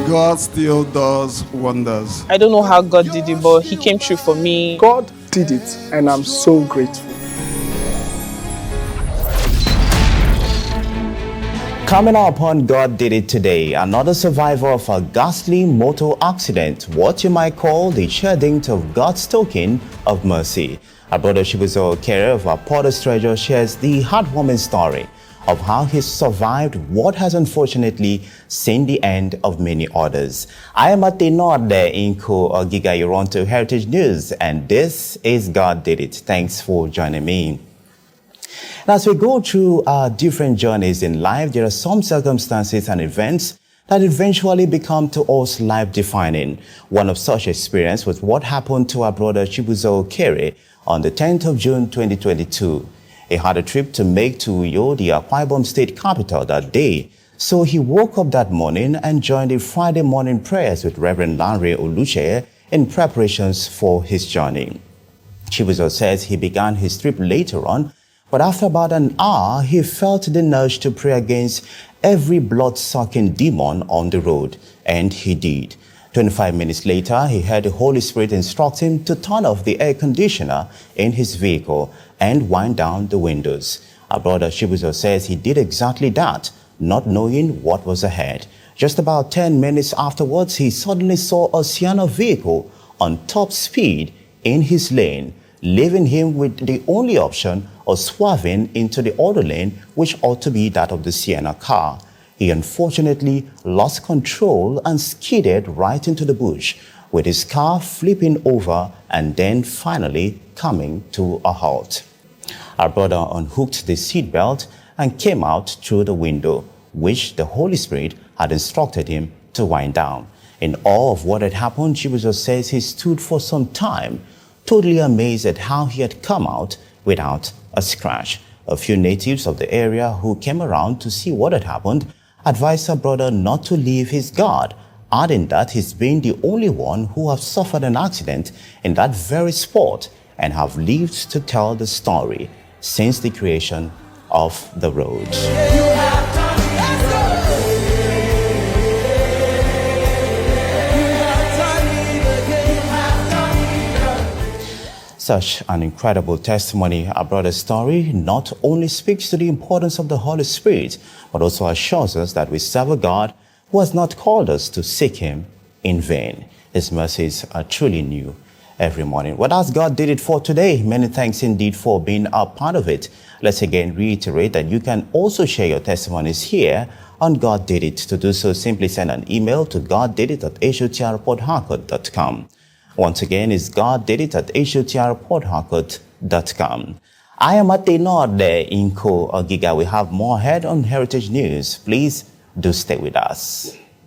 God still does wonders. I don't know how God did it, but He came through for me. God did it, and I'm so grateful. Coming up on God Did It Today, another survivor of a ghastly motor accident, what you might call the shedding of God's token of mercy. Our brother Chibuzor Okere of our Potter's Treasure shares the heartwarming story of how he survived what has unfortunately seen the end of many others. I am at the Nord in Giga Toronto Heritage News, and this is God Did It. Thanks for joining me. As we go through our different journeys in life, there are some circumstances and events that eventually become to us life-defining. One of such experience was what happened to our brother Chibuzor Okere on the 10th of June 2022. He had a trip to make to Uyo, the Akwa Ibom state capital, that day. So he woke up that morning and joined the Friday morning prayers with Reverend Lanre Oluche in preparations for his journey. Chibuzor says he began his trip later on, but after about an hour, he felt the nudge to pray against every blood-sucking demon on the road, and he did. 25 minutes later, he heard the Holy Spirit instruct him to turn off the air conditioner in his vehicle and wind down the windows. Our brother Chibuzor says he did exactly that, not knowing what was ahead. Just about 10 minutes afterwards, he suddenly saw a Sienna vehicle on top speed in his lane, leaving him with the only option of swerving into the other lane, which ought to be that of the Sienna car. He unfortunately lost control and skidded right into the bush, with his car flipping over and then finally coming to a halt. Our brother unhooked the seatbelt and came out through the window, which the Holy Spirit had instructed him to wind down. In awe of what had happened, Chibuzor says he stood for some time, totally amazed at how he had come out without a scratch. A few natives of the area who came around to see what had happened advised our brother not to leave his guard, adding that he's been the only one who have suffered an accident in that very spot and have lived to tell the story since the creation of the road. Such an incredible testimony. Our brother's story not only speaks to the importance of the Holy Spirit, but also assures us that we serve a God who has not called us to seek Him in vain. His mercies are truly new every morning. Well, as God did it for today, many thanks indeed for being a part of it. Let's again reiterate that you can also share your testimonies here on God Did It. To do so, simply send an email to goddidit@hotrportharcourt.com. Once again, it's goddidit@hotrportharcourt.com. I am at the Nord in Giga. We have more ahead on Heritage News. Please do stay with us.